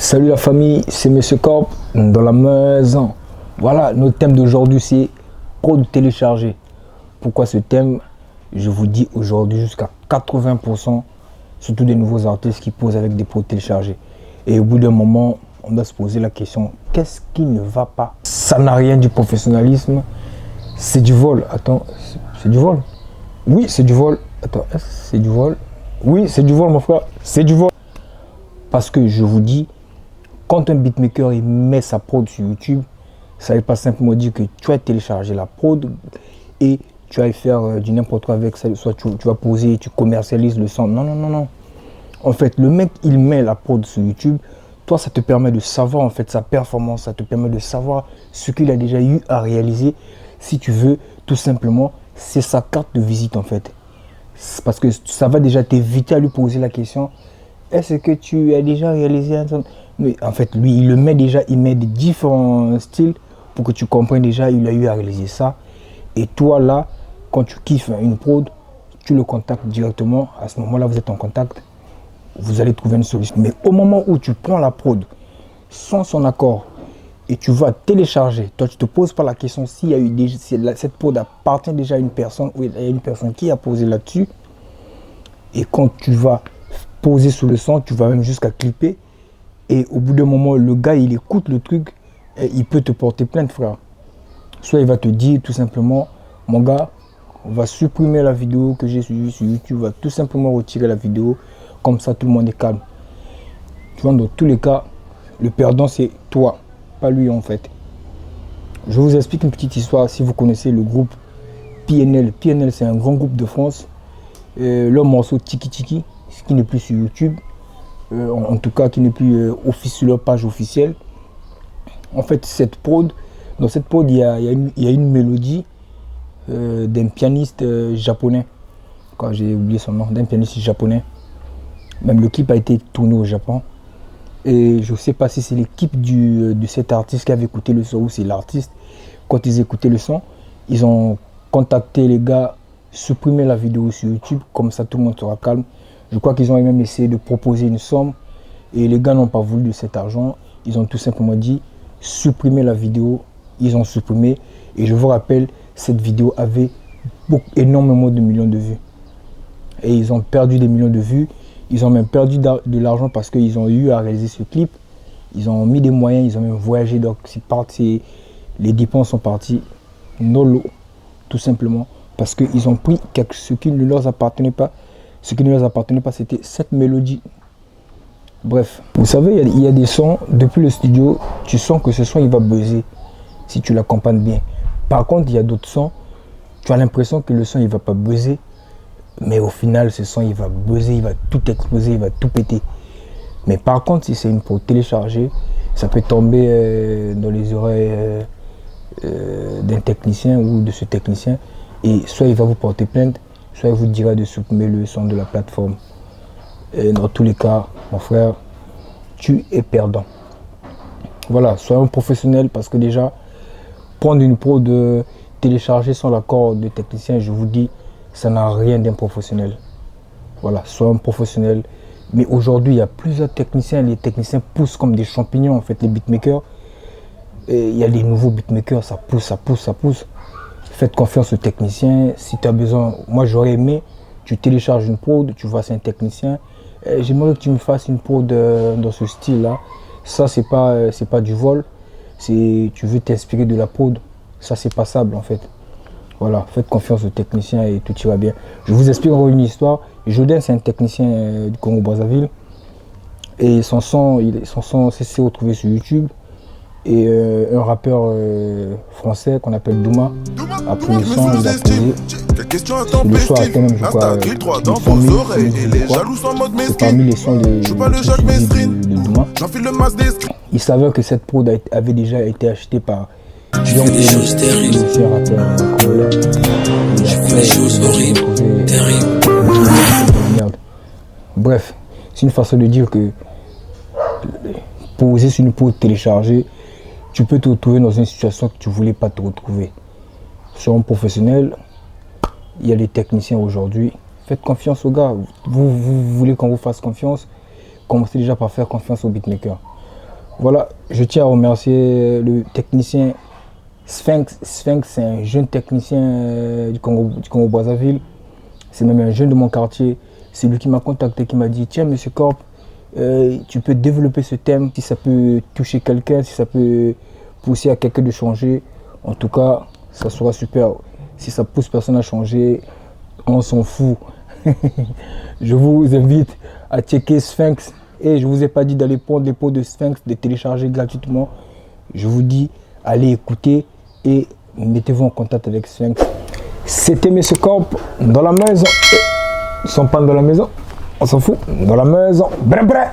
Salut la famille, c'est Monsieur Corp dans la maison. Voilà, notre thème d'aujourd'hui c'est prod téléchargé. Pourquoi ce thème? Je vous dis aujourd'hui jusqu'à 80%, surtout des nouveaux artistes qui posent avec des prods téléchargés. Et au bout d'un moment, on doit se poser la question, qu'est-ce qui ne va pas? Ça n'a rien du professionnalisme, c'est du vol. Attends, c'est du vol? Oui, c'est du vol. Attends, est-ce que c'est du vol? Oui, c'est du vol mon frère, c'est du vol. Parce que je vous dis, quand un beatmaker il met sa prod sur YouTube, ça ne veut pas simplement dire que tu vas télécharger la prod et tu vas faire du n'importe quoi avec ça. Soit tu vas poser, tu commercialises le son. Non, non, non, non. En fait, le mec, il met la prod sur YouTube. Toi, ça te permet de savoir en fait sa performance. Ça te permet de savoir ce qu'il a déjà eu à réaliser. Si tu veux, tout simplement, c'est sa carte de visite en fait. Parce que ça va déjà t'éviter à lui poser la question. Est-ce que tu as déjà réalisé un son? Mais en fait, lui, il le met déjà, il met des différents styles pour que tu comprennes déjà, il a eu à réaliser ça. Et toi, là, quand tu kiffes une prod, tu le contactes directement. À ce moment-là, vous êtes en contact. Vous allez trouver une solution. Mais au moment où tu prends la prod sans son accord et tu vas télécharger, toi, tu ne te poses pas la question s'il y a eu déjà, si cette prod appartient déjà à une personne ou il y a une personne qui a posé là-dessus. Et quand tu vas poser sur le son, tu vas même jusqu'à clipper. Et au bout d'un moment, le gars, il écoute le truc, et il peut te porter plainte, frère. Soit il va te dire tout simplement, mon gars, on va supprimer la vidéo que j'ai suivie sur YouTube, on va tout simplement retirer la vidéo, comme ça tout le monde est calme. Tu vois, dans tous les cas, le perdant c'est toi, pas lui en fait. Je vous explique une petite histoire, si vous connaissez le groupe PNL. PNL c'est un grand groupe de France. Leur morceau Tiki Tiki, ce qui n'est plus sur YouTube. En tout cas qui n'est plus sur leur page officielle. En fait cette prod, dans cette prod il y a une mélodie d'un pianiste japonais, quand j'ai oublié son nom, d'un pianiste japonais. Même le clip a été tourné au Japon. Et je ne sais pas si c'est l'équipe de cet artiste qui avait écouté le son ou c'est l'artiste. Quand ils écoutaient le son, ils ont contacté les gars, supprimé la vidéo sur YouTube, comme ça tout le monde sera calme. Je crois qu'ils ont même essayé de proposer une somme et les gars n'ont pas voulu de cet argent. Ils ont tout simplement dit supprimer la vidéo. Ils ont supprimé et je vous rappelle, cette vidéo avait énormément de millions de vues. Et ils ont perdu des millions de vues. Ils ont même perdu de l'argent parce qu'ils ont eu à réaliser ce clip. Ils ont mis des moyens, ils ont même voyagé. Donc les dépenses sont parties nolo, tout simplement. Parce qu'ils ont pris ce qui ne leur appartenait pas. Ce qui ne leur appartenait pas, c'était cette mélodie. Bref, vous savez, il y a des sons, depuis le studio, tu sens que ce son, il va buzzer, si tu l'accompagnes bien. Par contre, il y a d'autres sons, tu as l'impression que le son, il ne va pas buzzer, mais au final, ce son, il va buzzer, il va tout exploser, il va tout péter. Mais par contre, si c'est une prod téléchargée, ça peut tomber dans les oreilles d'un technicien ou de ce technicien, et soit il va vous porter plainte, soit il vous dira de supprimer le son de la plateforme. Et dans tous les cas, mon frère, tu es perdant. Voilà, soyons professionnels parce que déjà, prendre une prod télécharger sans l'accord de technicien, je vous dis, ça n'a rien d'un professionnel. Voilà, soyons professionnels. Mais aujourd'hui, il y a plusieurs techniciens. Les techniciens poussent comme des champignons, en fait, les beatmakers. Et il y a des nouveaux beatmakers, ça pousse, ça pousse, ça pousse. Faites confiance aux techniciens. Si tu as besoin, moi j'aurais aimé, tu télécharges une prod, tu vois c'est un technicien. J'aimerais que tu me fasses une prod dans ce style-là. Ça, c'est pas du vol. Tu veux t'inspirer de la prod. Ça, c'est passable en fait. Voilà, faites confiance aux techniciens et tout ira bien. Je vous explique encore une histoire. Jodin, c'est un technicien du Congo-Brazzaville. Et son son s'est retrouvé sur YouTube. Et un rappeur français qu'on appelle Douma a pris le son, il a posé. Le son a atteint même, je crois, 100 000 c'est parmi les sons de Douma. Il s'avère que cette prod avait déjà été achetée par Je fais des choses terribles. Je fais des choses horribles, terribles. Bref, c'est une façon de dire que poser sur une prod téléchargée, tu peux te retrouver dans une situation que tu ne voulais pas te retrouver. Soyons professionnels, il y a des techniciens aujourd'hui. Faites confiance aux gars. Vous voulez qu'on vous fasse confiance, commencez déjà par faire confiance aux beatmakers. Voilà, je tiens à remercier le technicien Sphinx. Sphinx, c'est un jeune technicien du Congo-Brazzaville. C'est même un jeune de mon quartier. C'est lui qui m'a contacté, qui m'a dit, tiens, monsieur Corp, tu peux développer ce thème, si ça peut toucher quelqu'un, si ça peut pousser à quelqu'un de changer. En tout cas, ça sera super. Si ça pousse personne à changer, on s'en fout. Je vous invite à checker Sphinx. Et je ne vous ai pas dit d'aller prendre les pots de Sphinx, de télécharger gratuitement. Je vous dis, allez écouter et mettez-vous en contact avec Sphinx. C'était Monsieur Corp dans la maison. Ils sont pas dans la maison. On s'en fout. Dans la maison. Brr, brr.